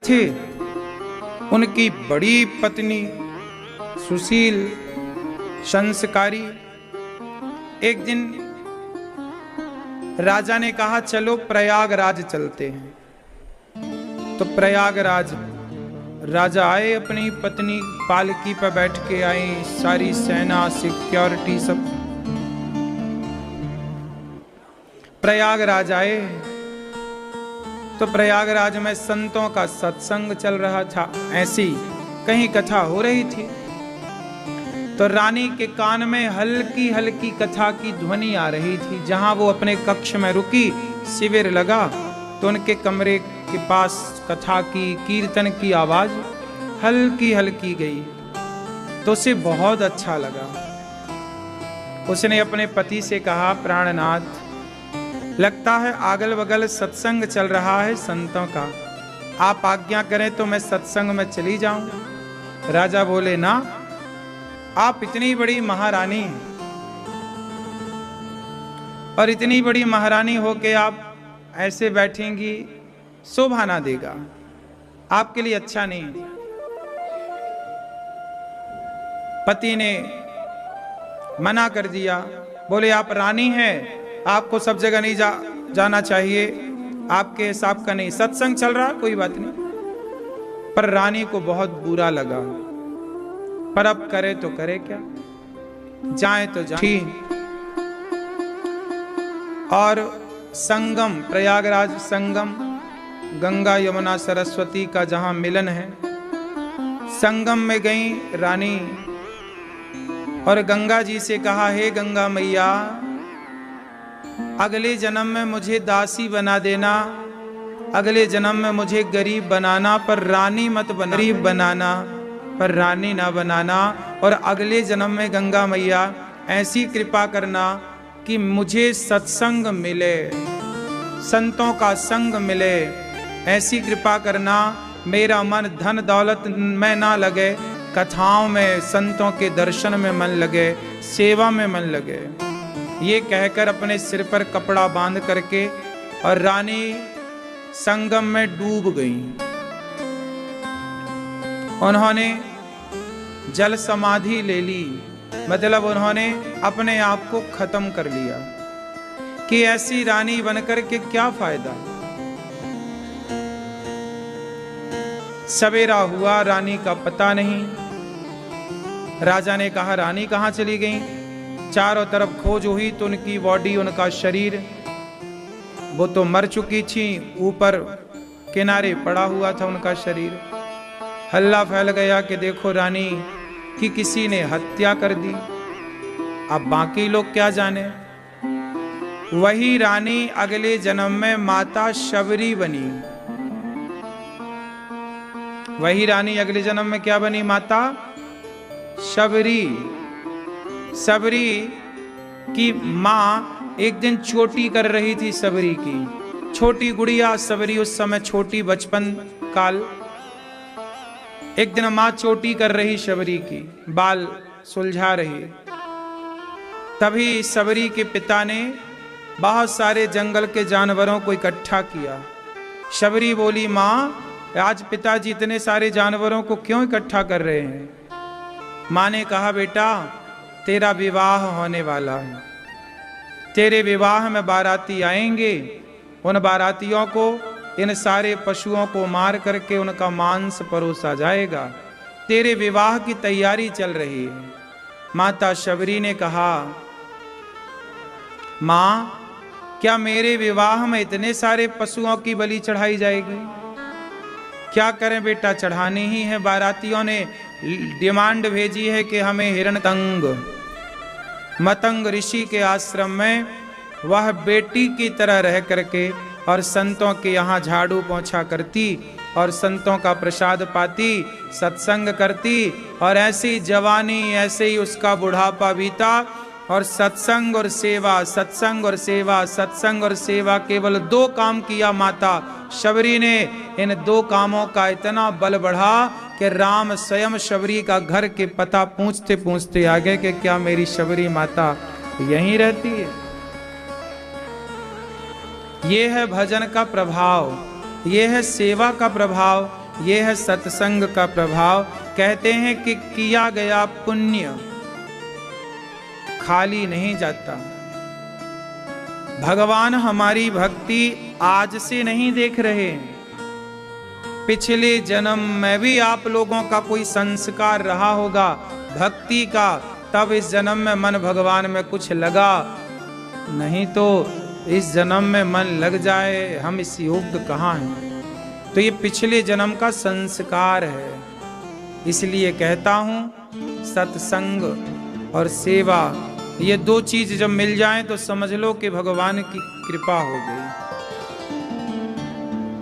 थे, उनकी बड़ी पत्नी सुशील संस्कारी। एक दिन राजा ने कहा चलो प्रयागराज चलते हैं। तो प्रयागराज राजा आए, अपनी पत्नी पालकी पर बैठ के आए, सारी सेना सिक्योरिटी सब प्रयागराज आए। तो प्रयागराज में संतों का सत्संग चल रहा था, ऐसी कहीं कथा हो रही थी। तो रानी के कान में हल्की हल्की कथा की ध्वनि आ रही थी। जहां वो अपने कक्ष में रुकी, शिविर लगा, तो उनके कमरे के पास कथा की, कीर्तन की आवाज हल्की हल्की गई। तो उसे बहुत अच्छा लगा। उसने अपने पति से कहा, प्राणनाथ, लगता है अगल बगल सत्संग चल रहा है संतों का, आप आज्ञा करें तो मैं सत्संग में चली जाऊं। राजा बोले, ना, आप इतनी बड़ी महारानी और इतनी बड़ी महारानी होके आप ऐसे बैठेंगी, शोभा ना देगा, आपके लिए अच्छा नहीं। पति ने मना कर दिया, बोले आप रानी हैं, आपको सब जगह नहीं जाना चाहिए, आपके हिसाब का नहीं, सत्संग चल रहा कोई बात नहीं। पर रानी को बहुत बुरा लगा, पर अब करे तो करे क्या, जाए तो जाए। और संगम, प्रयागराज संगम, गंगा यमुना सरस्वती का जहां मिलन है, संगम में गई रानी और गंगा जी से कहा, हे गंगा मैया, अगले जन्म में मुझे दासी बना देना, अगले जन्म में मुझे गरीब बनाना, पर रानी मत बना, गरीब बनाना पर रानी ना बनाना। और अगले जन्म में गंगा मैया ऐसी कृपा करना कि मुझे सत्संग मिले, संतों का संग मिले, ऐसी कृपा करना, मेरा मन धन दौलत में ना लगे, कथाओं में, संतों के दर्शन में मन लगे, सेवा में मन लगे। ये कहकर अपने सिर पर कपड़ा बांध करके और रानी संगम में डूब गई। उन्होंने जल समाधि ले ली, मतलब उन्होंने अपने आप को खत्म कर लिया कि ऐसी रानी बनकर के क्या फायदा। सवेरा हुआ, रानी का पता नहीं। राजा ने कहा, रानी कहां चली गई? चारों तरफ खोज हुई तो उनकी बॉडी, उनका शरीर, वो तो मर चुकी थी, ऊपर किनारे पड़ा हुआ था उनका शरीर। हल्ला फैल गया कि देखो रानी की किसी ने हत्या कर दी। अब बाकी लोग क्या जाने। वही रानी अगले जन्म में माता शबरी बनी। वही रानी अगले जन्म में क्या बनी? माता शबरी। सबरी की माँ एक दिन चोटी कर रही थी, सबरी की छोटी गुड़िया सबरी, उस समय छोटी, बचपन काल। एक दिन माँ चोटी कर रही सबरी की, बाल सुलझा रही। तभी सबरी के पिता ने बहुत सारे जंगल के जानवरों को इकट्ठा किया। सबरी बोली, माँ, आज पिताजी इतने सारे जानवरों को क्यों इकट्ठा कर रहे हैं? माँ ने कहा, बेटा, तेरा विवाह होने वाला है, तेरे विवाह में बाराती आएंगे, उन बारातियों को इन सारे पशुओं को मार करके उनका मांस परोसा जाएगा। तेरे विवाह की तैयारी चल रही है। माता शबरी ने कहा, माँ, क्या मेरे विवाह में इतने सारे पशुओं की बलि चढ़ाई जाएगी? क्या करें बेटा, चढ़ानी ही है। बारातियों ने डिमांड भेजी है कि हमें हिरणतंग, मतंग ऋषि के आश्रम में वह बेटी की तरह रह करके और संतों के यहाँ झाड़ू पोंछा करती और संतों का प्रसाद पाती, सत्संग करती, और ऐसी जवानी, ऐसे ही उसका बुढ़ापा बीता। और सत्संग और सेवा, सत्संग और सेवा, सत्संग और सेवा, केवल 2 काम किया माता शबरी ने। इन 2 कामों का इतना बल बढ़ा कि राम स्वयं शबरी का घर के पता पूछते पूछते आ गए कि क्या मेरी शबरी माता यहीं रहती है? ये है भजन का प्रभाव, ये है सेवा का प्रभाव, यह है सत्संग का प्रभाव। कहते हैं कि किया गया पुण्य खाली नहीं जाता। भगवान हमारी भक्ति आज से नहीं देख रहे, पिछले जन्म में भी आप लोगों का कोई संस्कार रहा होगा भक्ति का, तब इस जन्म में मन भगवान में कुछ लगा, नहीं तो इस जन्म में मन लग जाए हम इस योग्य कहाँ हैं। तो ये पिछले जन्म का संस्कार है। इसलिए कहता हूं सत्संग और सेवा, ये दो चीज जब मिल जाएं तो समझ लो कि भगवान की कृपा हो गई।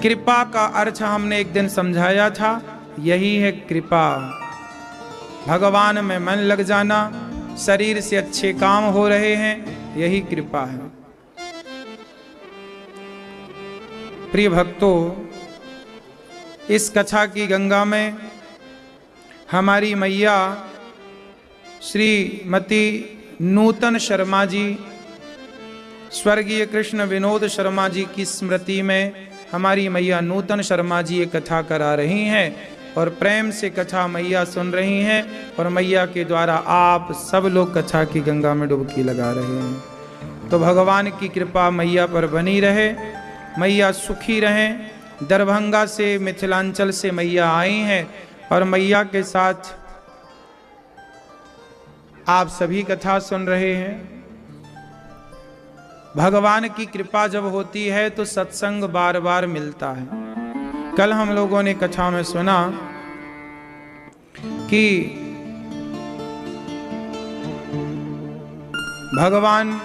कृपा का अर्थ हमने एक दिन समझाया था, यही है कृपा। भगवान में मन लग जाना, शरीर से अच्छे काम हो रहे हैं, यही कृपा है। प्रिय भक्तों, इस कथा की गंगा में हमारी मैया श्रीमती नूतन शर्मा जी, स्वर्गीय कृष्ण विनोद शर्मा जी की स्मृति में हमारी मैया नूतन शर्मा जी ये कथा करा रही हैं और प्रेम से कथा मैया सुन रही हैं और मैया के द्वारा आप सब लोग कथा की गंगा में डुबकी लगा रहे हैं। तो भगवान की कृपा मैया पर बनी रहे, मैया सुखी रहें। दरभंगा से, मिथिलांचल से मैया आई हैं और मैया के साथ आप सभी कथा सुन रहे हैं। भगवान की कृपा जब होती है तो सत्संग बार बार मिलता है। कल हम लोगों ने कथा में सुना कि भगवान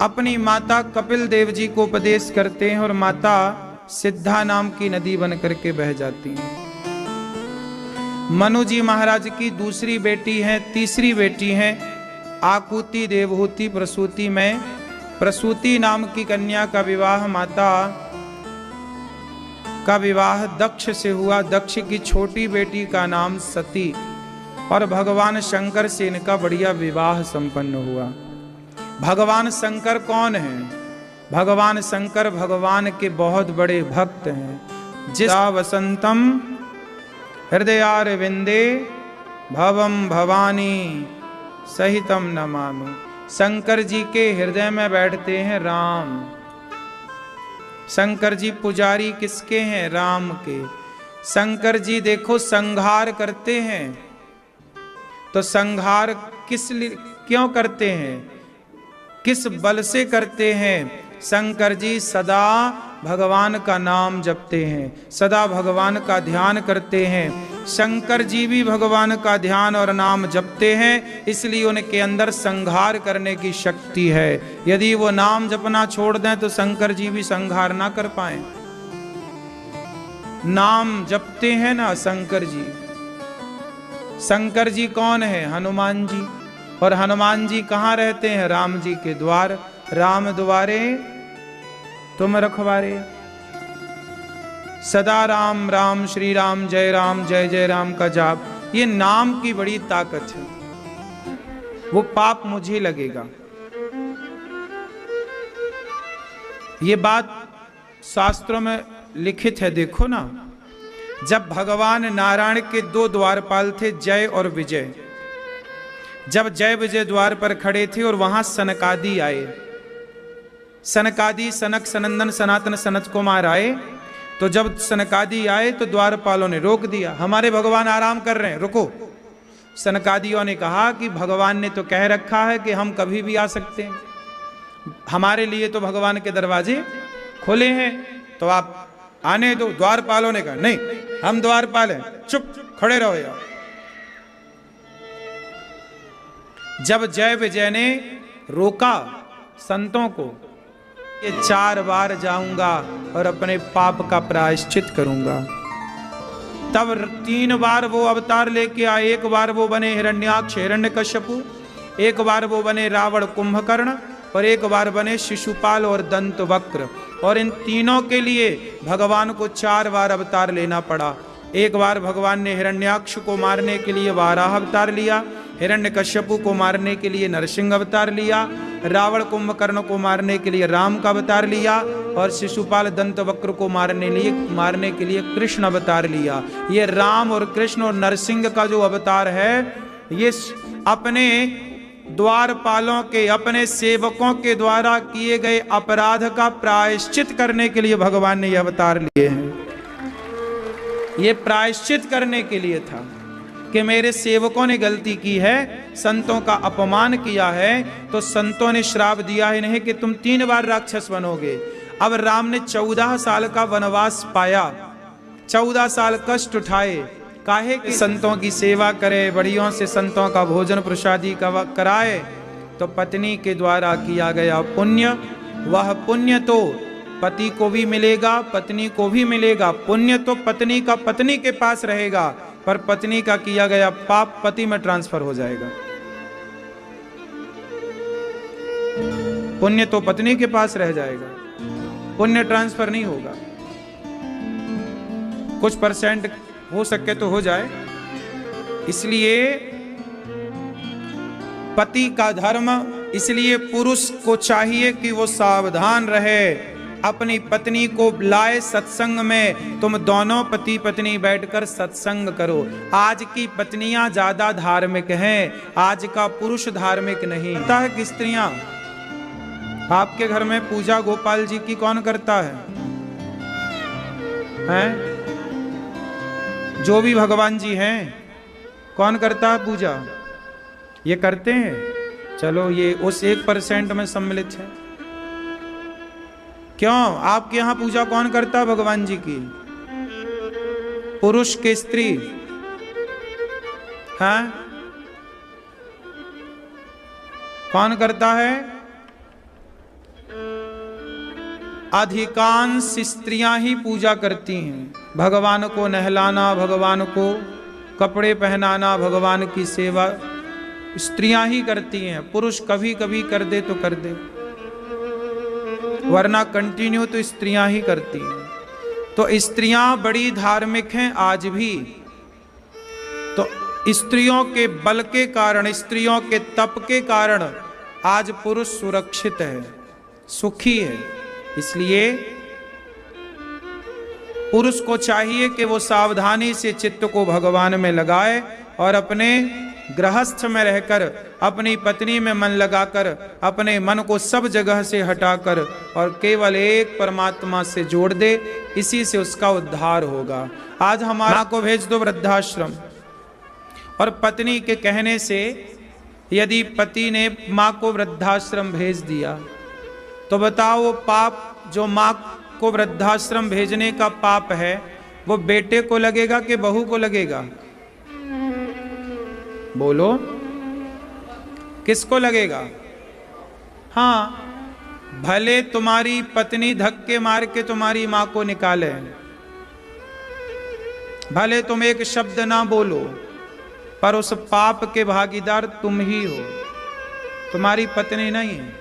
अपनी माता कपिल देव जी को उपदेश करते हैं और माता सिद्धा नाम की नदी बन करके बह जाती हैं। मनु जी महाराज की दूसरी बेटी है, तीसरी बेटी है आकुति देवहूति प्रसूति में। प्रसूति नाम की कन्या का विवाह, माता का विवाह दक्ष से हुआ। दक्ष की छोटी बेटी का नाम सती, और भगवान शंकर से इनका बढ़िया विवाह संपन्न हुआ। भगवान शंकर कौन है? भगवान शंकर भगवान के बहुत बड़े भक्त हैं। जिस वसंतम हृदयारविंदे भवम भवानी सहितम नमामि। शंकर जी के हृदय में बैठते हैं राम। शंकर जी पुजारी किसके हैं? राम के। शंकर जी देखो संहार करते हैं, तो संहार किस लिए क्यों करते हैं, किस बल से करते हैं? शंकर जी सदा भगवान का नाम जपते हैं, सदा भगवान का ध्यान करते हैं। शंकर जी भी भगवान का ध्यान और नाम जपते हैं, इसलिए उनके अंदर संहार करने की शक्ति है। यदि वो नाम जपना छोड़ दें तो शंकर जी भी संहार ना कर पाए। नाम जपते हैं ना शंकर जी। शंकर जी कौन है? हनुमान जी। और हनुमान जी कहाँ रहते हैं? राम जी के द्वार। राम द्वारे तुम रखवारे। सदा राम राम श्री राम जय जय राम का जाप, ये नाम की बड़ी ताकत है। वो पाप मुझे लगेगा। ये बात शास्त्रों में लिखित है, देखो ना। जब भगवान नारायण के दो द्वारपाल थे, जय और विजय, जब जय विजय द्वार पर खड़े थे और वहां सनकादि आए, सनकादि सनक सनंदन सनातन सनत कुमार आए, तो जब सनकादि आए तो द्वारपालों ने रोक दिया। हमारे भगवान आराम कर रहे हैं, रुको। सनकादियों ने कहा कि भगवान ने तो कह रखा है कि हम कभी भी आ सकते हैं, हमारे लिए तो भगवान के दरवाजे खुले हैं, तो आप आने दो। द्वारपालों ने कहा नहीं, हम द्वारपाल हैं, चुप खड़े रहो यार। जब जय विजय ने रोका संतों को, ये 4 बार जाऊंगा और अपने पाप का प्रायश्चित करूंगा, तब 3 बार वो अवतार लेके आए। एक बार वो बने हिरण्याक्ष हिरण्यकश्यपु, एक बार वो बने रावण कुंभकर्ण, और एक बार बने शिशुपाल और दंतवक्र। और इन तीनों के लिए भगवान को 4 बार अवतार लेना पड़ा। एक बार भगवान ने हिरण्याक्ष को मारने के लिए वाराह अवतार लिया, हिरण्यकश्यपु को मारने के लिए नरसिंह अवतार लिया, रावण कुंभकर्ण को मारने के लिए राम का अवतार लिया और शिशुपाल दंतवक्र को मारने के लिए कृष्ण अवतार लिया। ये राम और कृष्ण और नरसिंह का जो अवतार है, ये अपने द्वारपालों के, अपने सेवकों के द्वारा किए गए अपराध का प्रायश्चित करने के लिए भगवान ने ये अवतार लिए हैं। ये प्रायश्चित करने के लिए था कि मेरे सेवकों ने गलती की है, संतों का अपमान किया है, तो संतों ने श्राप दिया है नहीं कि तुम 3 बार राक्षस बनोगे। अब राम ने 14 साल का वनवास पाया, 14 साल कष्ट उठाए, काहे कि संतों की सेवा करे, बढ़ियों से संतों का भोजन प्रसादी कराए। तो पत्नी के द्वारा किया गया पुण्य, वह पुण्य तो पति को भी मिलेगा, पत्नी को भी मिलेगा। पुण्य तो पत्नी का पत्नी के पास रहेगा, पर पत्नी का किया गया पाप पति में ट्रांसफर हो जाएगा। पुण्य तो पत्नी के पास रह जाएगा, पुण्य ट्रांसफर नहीं होगा। कुछ % हो सके तो हो जाए। इसलिए पति का धर्म, इसलिए पुरुष को चाहिए कि वो सावधान रहे, अपनी पत्नी को लाए सत्संग में। तुम दोनों पति पत्नी बैठकर सत्संग करो। आज की पत्नियां ज्यादा धार्मिक हैं, आज का पुरुष धार्मिक नहीं। पता है कि स्त्रियां, आपके घर में पूजा गोपाल जी की कौन करता है? हैं? जो भी भगवान जी हैं, कौन करता है पूजा? ये करते हैं। चलो, ये उस 1% में सम्मिलित है। क्यों? आपके यहां पूजा कौन करता है भगवान जी की? पुरुष के स्त्री? हैं? कौन करता है? अधिकांश स्त्रियां ही पूजा करती हैं। भगवान को नहलाना, भगवान को कपड़े पहनाना, भगवान की सेवा स्त्रियां ही करती हैं। पुरुष कभी कभी कर दे तो कर दे, वरना कंटिन्यू तो स्त्रियां ही करती हैं। तो स्त्रियां बड़ी धार्मिक हैं आज भी। तो स्त्रियों के बल के कारण, स्त्रियों के तप के कारण आज पुरुष सुरक्षित है, सुखी है। इसलिए पुरुष को चाहिए कि वो सावधानी से चित्त को भगवान में लगाए और अपने गृहस्थ में रहकर, अपनी पत्नी में मन लगाकर, अपने मन को सब जगह से हटाकर और केवल एक परमात्मा से जोड़ दे। इसी से उसका उद्धार होगा। आज हमारा को भेज दो वृद्धाश्रम, और पत्नी के कहने से यदि पति ने माँ को वृद्धाश्रम भेज दिया, तो बताओ वो पाप जो माँ को वृद्धाश्रम भेजने का पाप है, वो बेटे को लगेगा कि बहू को लगेगा? बोलो, किसको लगेगा? हाँ, भले तुम्हारी पत्नी धक्के मार के तुम्हारी मां को निकाले, भले तुम एक शब्द ना बोलो, पर उस पाप के भागीदार तुम ही हो, तुम्हारी पत्नी नहीं है।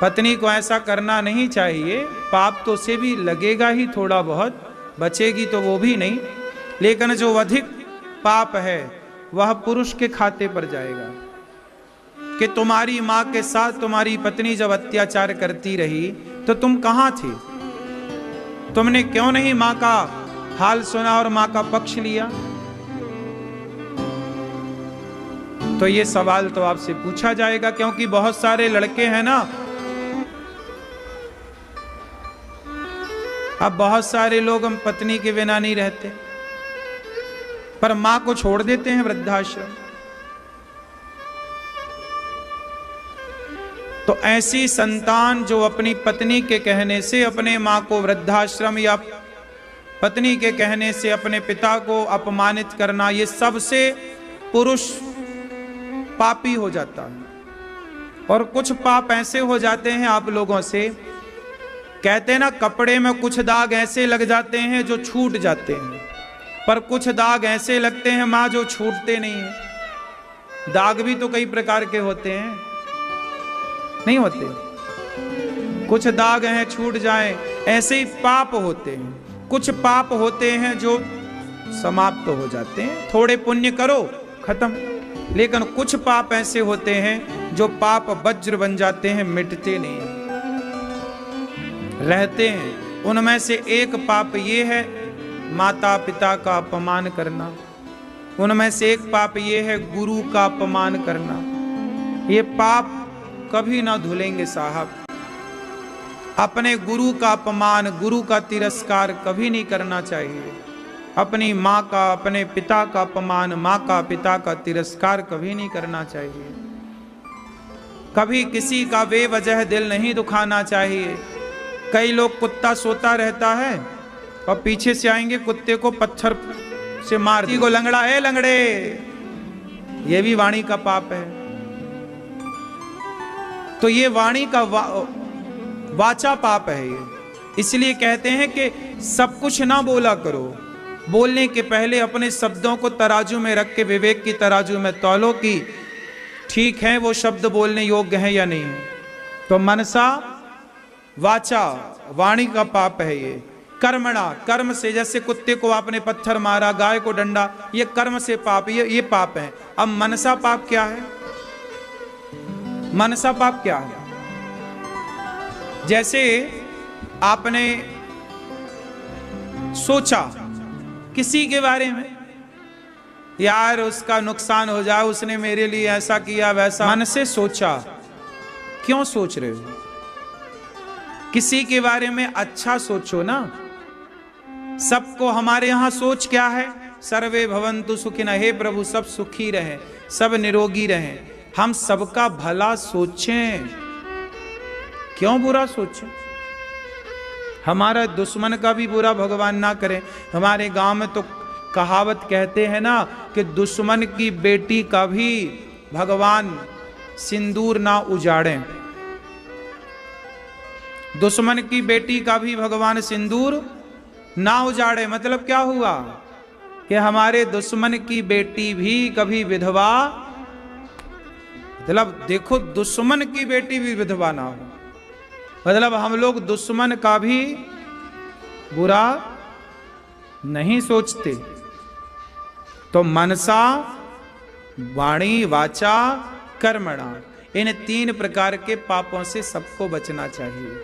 पत्नी को ऐसा करना नहीं चाहिए। पाप तो उसे भी लगेगा ही, थोड़ा बहुत बचेगी तो वो भी नहीं, लेकिन जो अधिक पाप है वह पुरुष के खाते पर जाएगा। कि तुम्हारी मां के साथ तुम्हारी पत्नी जब अत्याचार करती रही तो तुम कहां थे? तुमने क्यों नहीं मां का हाल सुना और मां का पक्ष लिया? तो ये सवाल तो आपसे पूछा जाएगा, क्योंकि बहुत सारे लड़के हैं ना, अब बहुत सारे लोग हम पत्नी के बिना नहीं रहते, पर मां को छोड़ देते हैं वृद्धाश्रम। तो ऐसी संतान जो अपनी पत्नी के कहने से अपने मां को वृद्धाश्रम, या पत्नी के कहने से अपने पिता को अपमानित करना, ये सबसे पुरुष पापी हो जाता है। और कुछ पाप ऐसे हो जाते हैं आप लोगों से, कहते हैं ना, कपड़े में कुछ दाग ऐसे लग जाते हैं जो छूट जाते हैं, पर कुछ दाग ऐसे लगते हैं मां जो छूटते नहीं हैं। दाग भी तो कई प्रकार के होते हैं, नहीं होते? कुछ दाग हैं छूट जाएं, ऐसे ही पाप होते हैं। कुछ पाप होते हैं जो समाप्त हो जाते हैं। थोड़े पुण्य करो, खत्म। लेकिन कुछ पाप ऐसे होते हैं जो पाप वज्र बन जाते हैं, मिटते नहीं, रहते हैं। उनमें से एक पाप ये है माता पिता का अपमान करना, उनमें से एक पाप ये है गुरु का अपमान करना। ये पाप कभी ना धुलेंगे साहब। अपने गुरु का अपमान, गुरु का तिरस्कार कभी नहीं करना चाहिए। अपनी माँ का, अपने पिता का अपमान, माँ का पिता का तिरस्कार कभी नहीं करना चाहिए। कभी किसी का बेवजह दिल नहीं दुखाना चाहिए। कई लोग कुत्ता सोता रहता है और पीछे से आएंगे कुत्ते को पत्थर से मार दी को, लंगड़ा है लंगड़े, ये भी वाणी का पाप है। तो ये वाणी का वाचा पाप है ये। इसलिए कहते हैं कि सब कुछ ना बोला करो, बोलने के पहले अपने शब्दों को तराजू में रख के विवेक की तराजू में तौलो कि ठीक है वो शब्द बोलने योग्य है या नहीं। तो मनसा वाचा वाणी का पाप है ये। कर्मणा, कर्म से, जैसे कुत्ते को आपने पत्थर मारा, गाय को डंडा, ये कर्म से पाप, ये पाप है। अब मनसा पाप क्या है? मनसा पाप क्या है? जैसे आपने सोचा किसी के बारे में, यार उसका नुकसान हो जाए, उसने मेरे लिए ऐसा किया वैसा, मन से सोचा। क्यों सोच रहे हो? किसी के बारे में अच्छा सोचो ना। सबको, हमारे यहां सोच क्या है? सर्वे भवन्तु सुखिनः, हे प्रभु सब सुखी रहे, सब निरोगी रहे। हम सबका भला सोचें, क्यों बुरा सोचें? हमारा दुश्मन का भी बुरा भगवान ना करे। हमारे गांव में तो कहावत कहते हैं ना कि दुश्मन की बेटी का भी भगवान सिंदूर ना उजाड़े। दुश्मन की बेटी का भी भगवान सिंदूर ना उजाड़े। मतलब क्या हुआ कि हमारे दुश्मन की बेटी भी कभी विधवा, मतलब देखो दुश्मन की बेटी भी विधवा ना हो, मतलब हम लोग दुश्मन का भी बुरा नहीं सोचते। तो मनसा वाणी वाचा कर्मणा, इन 3 प्रकार के पापों से सबको बचना चाहिए।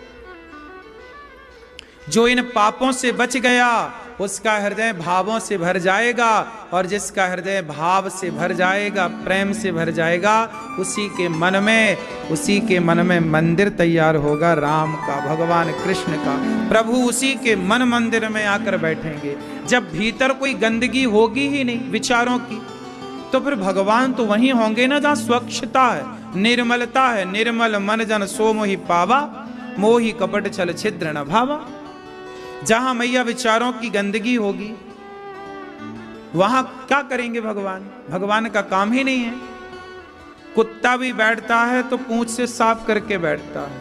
जो इन पापों से बच गया उसका हृदय भावों से भर जाएगा, और जिसका हृदय भाव से भर जाएगा, प्रेम से भर जाएगा, उसी के मन में मंदिर तैयार होगा राम का, भगवान कृष्ण का। प्रभु उसी के मन मंदिर में आकर बैठेंगे। जब भीतर कोई गंदगी होगी ही नहीं विचारों की, तो फिर भगवान तो वहीं होंगे ना जहां स्वच्छता है, निर्मलता है। निर्मल मन जन सो मोहि पावा, मोहि कपट छल छिद्र न भावा। जहां मैया विचारों की गंदगी होगी वहां क्या करेंगे भगवान? भगवान का काम ही नहीं है। कुत्ता भी बैठता है तो पूंछ से साफ करके बैठता है।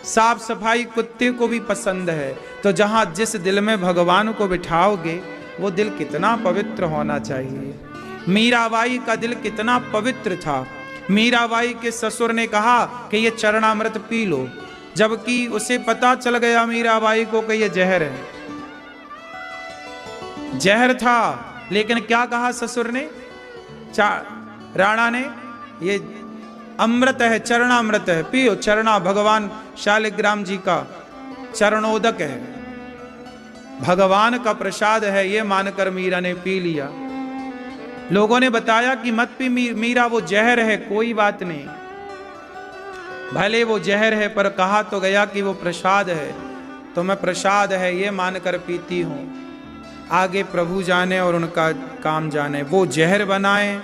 साफ सफाई कुत्ते को भी पसंद है। तो जहां जिस दिल में भगवान को बिठाओगे वो दिल कितना पवित्र होना चाहिए। मीराबाई का दिल कितना पवित्र था। मीराबाई के ससुर ने कहा कि ये चरणामृत पी लो, जबकि उसे पता चल गया मीराबाई को कि ये जहर है। जहर था, लेकिन क्या कहा ससुर ने, राणा ने, ये अमृत है, चरणामृत है, पियो। चरणा भगवान शालिग्राम जी का चरणोदक है, भगवान का प्रसाद है, ये मानकर मीरा ने पी लिया। लोगों ने बताया कि मत पी मीरा, वो जहर है। कोई बात नहीं, भले वो जहर है, पर कहा तो गया कि वो प्रसाद है, तो मैं प्रसाद है ये मानकर पीती हूँ। आगे प्रभु जाने और उनका काम जाने। वो जहर बनाए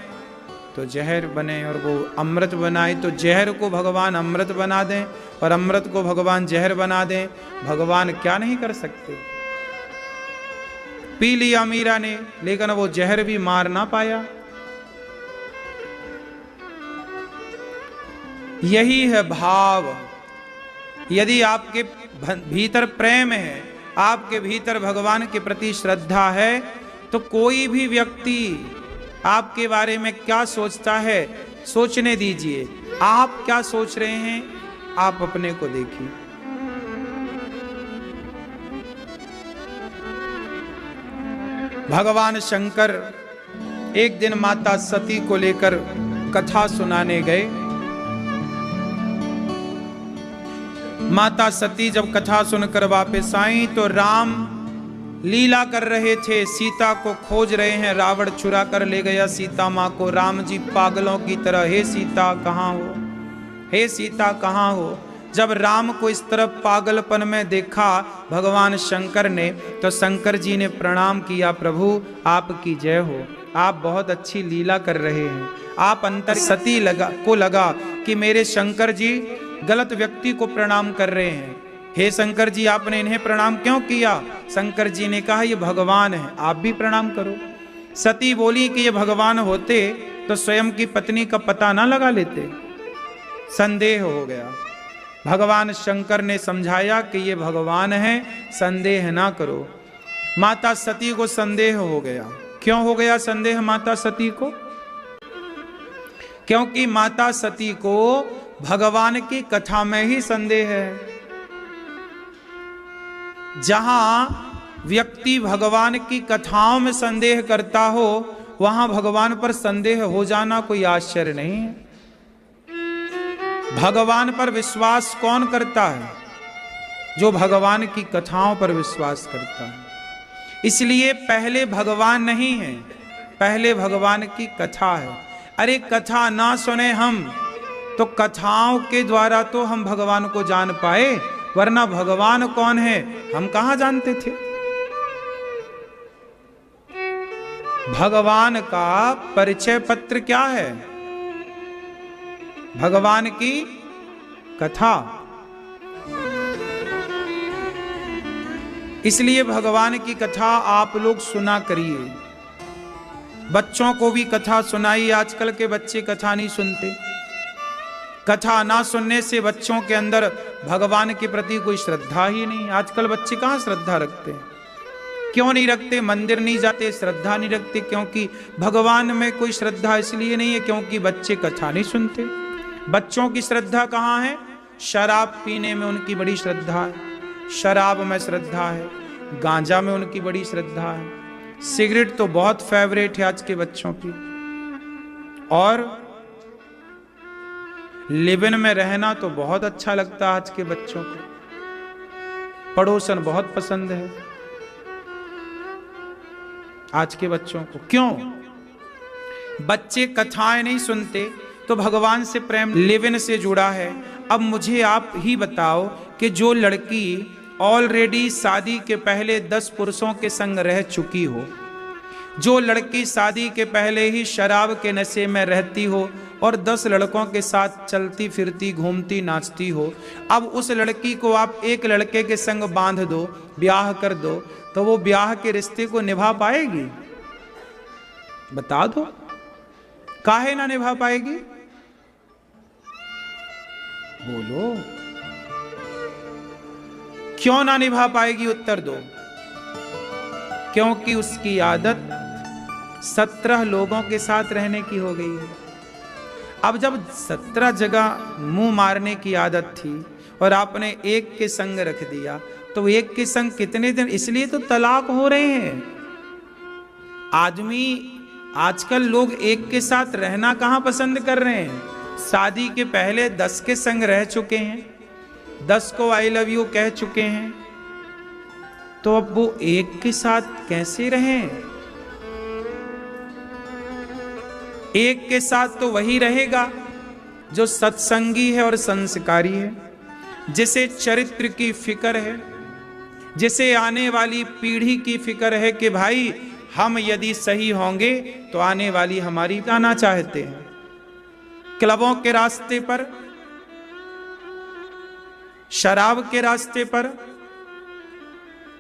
तो जहर बने, और वो अमृत बनाए तो जहर को भगवान अमृत बना दें, और अमृत को भगवान जहर बना दें। भगवान क्या नहीं कर सकते। पी लिया मीरा ने, लेकिन वो जहर भी मार ना पाया। यही है भाव। यदि आपके भीतर प्रेम है, आपके भीतर भगवान के प्रति श्रद्धा है, तो कोई भी व्यक्ति आपके बारे में क्या सोचता है सोचने दीजिए। आप क्या सोच रहे हैं आप अपने को देखिए। भगवान शंकर एक दिन माता सती को लेकर कथा सुनाने गए। माता सती जब कथा सुनकर वापस आई तो राम लीला कर रहे थे, सीता को खोज रहे हैं। रावण चुरा कर ले गया सीता माँ को। राम जी पागलों की तरह, हे सीता कहाँ हो, हे सीता कहाँ हो। जब राम को इस तरह पागलपन में देखा भगवान शंकर ने, तो शंकर जी ने प्रणाम किया, प्रभु आपकी जय हो, आप बहुत अच्छी लीला कर रहे हैं। आप अंतर सती लगा कि मेरे शंकर जी गलत व्यक्ति को प्रणाम कर रहे हैं। हे शंकर जी, आपने इन्हें प्रणाम क्यों किया? शंकर जी ने कहा, ये भगवान है, आप भी प्रणाम करो। सती बोली कि ये भगवान होते तो स्वयं की पत्नी का पता ना लगा लेते। संदेह हो गया। भगवान शंकर ने समझाया कि ये भगवान है, संदेह ना करो। माता सती को संदेह हो गया। क्यों हो गया संदेह माता सती को? क्योंकि माता सती को भगवान की कथा में ही संदेह है। जहां व्यक्ति भगवान की कथाओं में संदेह करता हो, वहां भगवान पर संदेह हो जाना कोई आश्चर्य नहीं है। भगवान पर विश्वास कौन करता है? जो भगवान की कथाओं पर विश्वास करता है। इसलिए पहले भगवान नहीं है, पहले भगवान की कथा है। अरे कथा ना सुने हम तो कथाओं के द्वारा तो हम भगवान को जान पाए, वरना भगवान कौन है हम कहां जानते थे। भगवान का परिचय पत्र क्या है? भगवान की कथा। इसलिए भगवान की कथा आप लोग सुना करिए। बच्चों को भी कथा सुनाइए। आजकल के बच्चे कथा नहीं सुनते। कथा ना सुनने से बच्चों के अंदर भगवान के प्रति कोई श्रद्धा ही नहीं। आजकल बच्चे कहाँ श्रद्धा रखते हैं? क्यों नहीं रखते? मंदिर नहीं जाते, श्रद्धा नहीं रखते। क्योंकि भगवान में कोई श्रद्धा इसलिए नहीं है क्योंकि बच्चे कथा नहीं सुनते। बच्चों की श्रद्धा कहाँ है? शराब पीने में उनकी बड़ी श्रद्धा है, शराब में श्रद्धा है, गांजा में उनकी बड़ी श्रद्धा है, सिगरेट तो बहुत फेवरेट है आज के बच्चों की, और लिव इन में रहना तो बहुत अच्छा लगता है आज के बच्चों को, पड़ोसन बहुत पसंद है आज के बच्चों को। क्यों? बच्चे कथाएं नहीं सुनते तो भगवान से प्रेम लिव इन से जुड़ा है। अब मुझे आप ही बताओ कि जो लड़की ऑलरेडी शादी के पहले 10 पुरुषों के संग रह चुकी हो, जो लड़की शादी के पहले ही शराब के नशे में रहती हो और 10 लड़कों के साथ चलती फिरती घूमती नाचती हो, अब उस लड़की को आप एक लड़के के संग बांध दो, ब्याह कर दो, तो वो ब्याह के रिश्ते को निभा पाएगी? बता दो, काहे ना निभा पाएगी? बोलो, क्यों ना निभा पाएगी? उत्तर दो। क्योंकि उसकी आदत 17 लोगों के साथ रहने की हो गई है। अब जब 17 जगह मुंह मारने की आदत थी और आपने एक के संग रख दिया, तो एक के संग कितने दिन? इसलिए तो तलाक हो रहे हैं। आजकल लोग एक के साथ रहना कहां पसंद कर रहे हैं? शादी के पहले 10 के संग रह चुके हैं, 10 को आई लव यू कह चुके हैं, तो अब वो एक के साथ कैसे रहें? एक के साथ तो वही रहेगा जो सत्संगी है और संस्कारी है, जिसे चरित्र की फिक्र है, जिसे आने वाली पीढ़ी की फिक्र है कि भाई हम यदि सही होंगे तो आने वाली हमारी जाना चाहते हैं। क्लबों के रास्ते पर, शराब के रास्ते पर,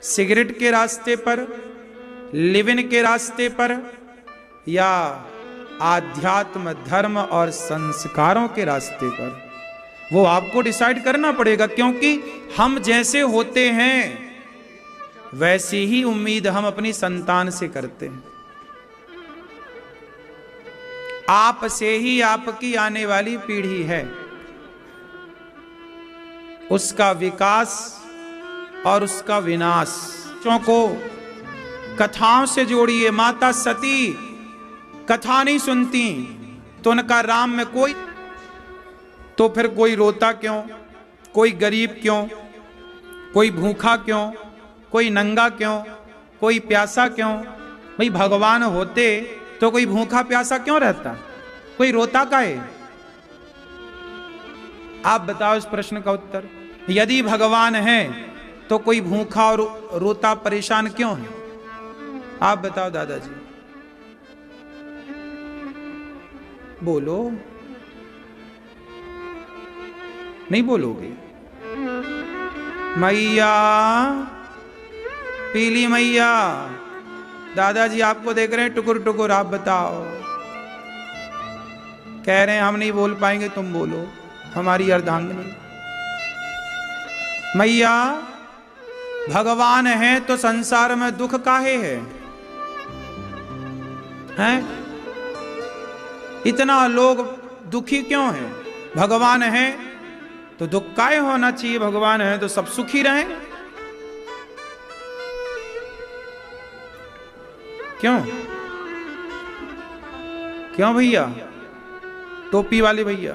सिगरेट के रास्ते पर, लिव इन के रास्ते पर, या आध्यात्म धर्म और संस्कारों के रास्ते पर, वो आपको डिसाइड करना पड़ेगा। क्योंकि हम जैसे होते हैं वैसी ही उम्मीद हम अपनी संतान से करते हैं। आप से ही आपकी आने वाली पीढ़ी है, उसका विकास और उसका विनाश। बच्चों को कथाओं से जोड़िए। माता सती कथा नहीं सुनती तो उनका राम में कोई, तो फिर कोई रोता क्यों, कोई गरीब क्यों, कोई भूखा क्यों, कोई नंगा क्यों, कोई प्यासा क्यों? भाई भगवान होते तो कोई भूखा प्यासा क्यों रहता, कोई रोता काहे? आप बताओ इस प्रश्न का उत्तर। यदि भगवान है तो कोई भूखा और रोता परेशान क्यों है? आप बताओ दादाजी, बोलो। नहीं बोलोगे? मैया, पीली मैया, दादाजी आपको देख रहे हैं टुकुर टुकुर, आप बताओ। कह रहे हैं हम नहीं बोल पाएंगे, तुम बोलो, हमारी अर्धांगिनी। मैया, भगवान है तो संसार में दुख काहे है? हैं? इतना लोग दुखी क्यों हैं? भगवान है तो दुख काहे होना चाहिए? भगवान है तो सब सुखी रहें। क्यों क्यों भैया, टोपी वाले भैया,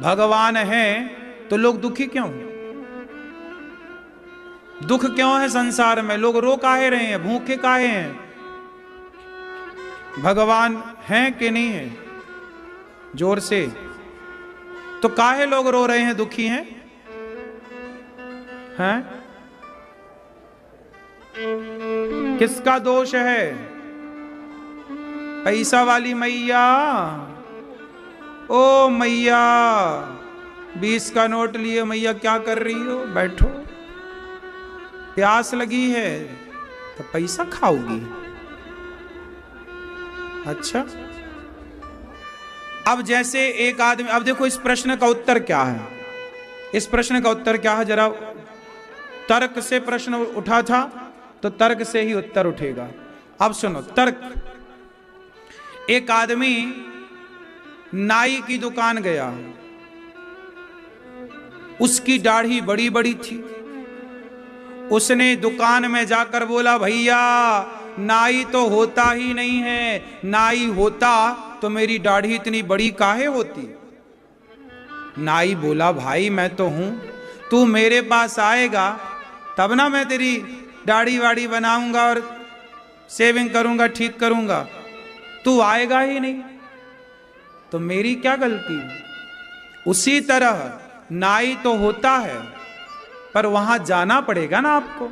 भगवान है तो लोग दुखी क्यों? दुख क्यों है संसार में? लोग रो काहे रहे हैं, भूखे काहे हैं? भगवान हैं कि नहीं है? जोर से। तो काहे लोग रो रहे हैं, दुखी हैं? हैं? किसका दोष है? पैसा वाली मैया, ओ मैया, 20 का नोट लिए मैया क्या कर रही हो? बैठो, प्यास लगी है तो पैसा खाओगी? अच्छा, अब जैसे एक आदमी, अब देखो इस प्रश्न का उत्तर क्या है, इस प्रश्न का उत्तर क्या है? जरा तर्क से प्रश्न उठा था तो तर्क से ही उत्तर उठेगा। अब सुनो तर्क। एक आदमी नाई की दुकान गया, उसकी दाढ़ी बड़ी बड़ी थी। उसने दुकान में जाकर बोला, भैया नाई तो होता ही नहीं है, नाई होता तो मेरी दाढ़ी इतनी बड़ी काहे होती? नाई बोला, भाई मैं तो हूं, तू मेरे पास आएगा तब ना मैं तेरी दाढ़ी वाड़ी बनाऊंगा और सेविंग करूंगा, ठीक करूंगा। तू आएगा ही नहीं तो मेरी क्या गलती? उसी तरह नाई तो होता है पर वहां जाना पड़ेगा ना आपको,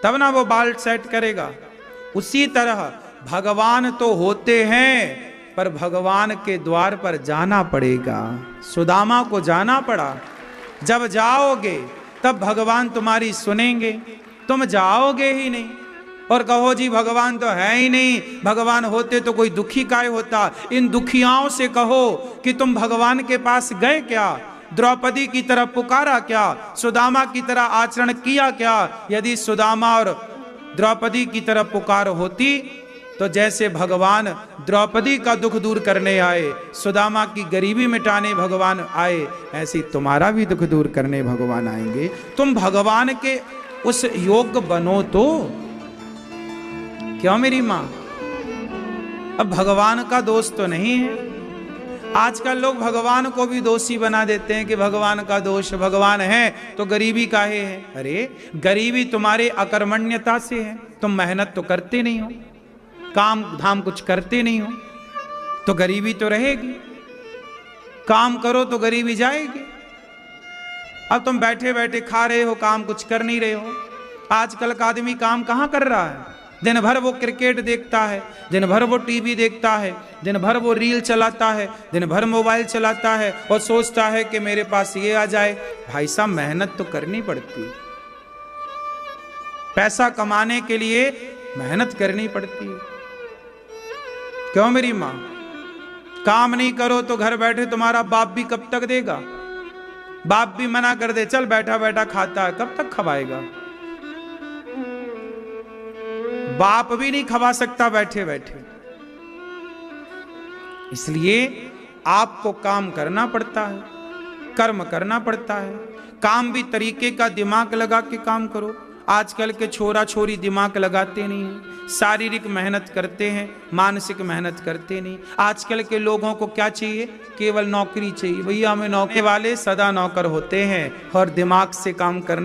तब ना वो बाल सेट करेगा। उसी तरह भगवान तो होते हैं पर भगवान के द्वार पर जाना पड़ेगा। सुदामा को जाना पड़ा। जब जाओगे तब भगवान तुम्हारी सुनेंगे। तुम जाओगे ही नहीं और कहो जी भगवान तो है ही नहीं, भगवान होते तो कोई दुखी काहे होता? इन दुखियाओं से कहो कि तुम भगवान के पास गए क्या? द्रौपदी की तरह पुकारा क्या? सुदामा की तरह आचरण किया क्या? यदि सुदामा और द्रौपदी की तरह पुकार होती तो जैसे भगवान द्रौपदी का दुख दूर करने आए, सुदामा की गरीबी मिटाने भगवान आए, ऐसे तुम्हारा भी दुख दूर करने भगवान आएंगे। तुम भगवान के उस योग्य बनो तो। क्यों मेरी मां? अब भगवान का दोष तो नहीं है। आजकल लोग भगवान को भी दोषी बना देते हैं कि भगवान का दोष, भगवान है तो गरीबी काहे है? अरे गरीबी तुम्हारे अकर्मण्यता से है, तुम मेहनत तो करते नहीं हो, काम धाम कुछ करते नहीं हो, तो गरीबी तो रहेगी। काम करो तो गरीबी जाएगी। अब तुम बैठे बैठे खा रहे हो, काम कुछ कर नहीं रहे हो। आजकल का आदमी काम कहां कर रहा है? दिन भर वो क्रिकेट देखता है, दिन भर वो टीवी देखता है, दिन भर वो रील चलाता है, दिन भर मोबाइल चलाता है और सोचता है कि मेरे पास ये आ जाए। भाई साहब मेहनत तो करनी पड़ती है, पैसा कमाने के लिए मेहनत करनी पड़ती है। क्यों मेरी मां? काम नहीं करो तो घर बैठे तुम्हारा बाप भी कब तक देगा? बाप भी मना कर दे, चल बैठा बैठा खाता है, कब तक खवाएगा? बाप भी नहीं खवा सकता बैठे बैठे। इसलिए आपको काम करना पड़ता है, कर्म करना पड़ता है। काम भी तरीके का दिमाग लगा के काम करो। आजकल के छोरा छोरी दिमाग लगाते नहीं हैं, शारीरिक मेहनत करते हैं, मानसिक मेहनत करते नहीं। आजकल के लोगों को क्या चाहिए? केवल नौकरी चाहिए। भैया हमें नौकरी वाले सदा नौकर होते हैं और दिमाग से काम करने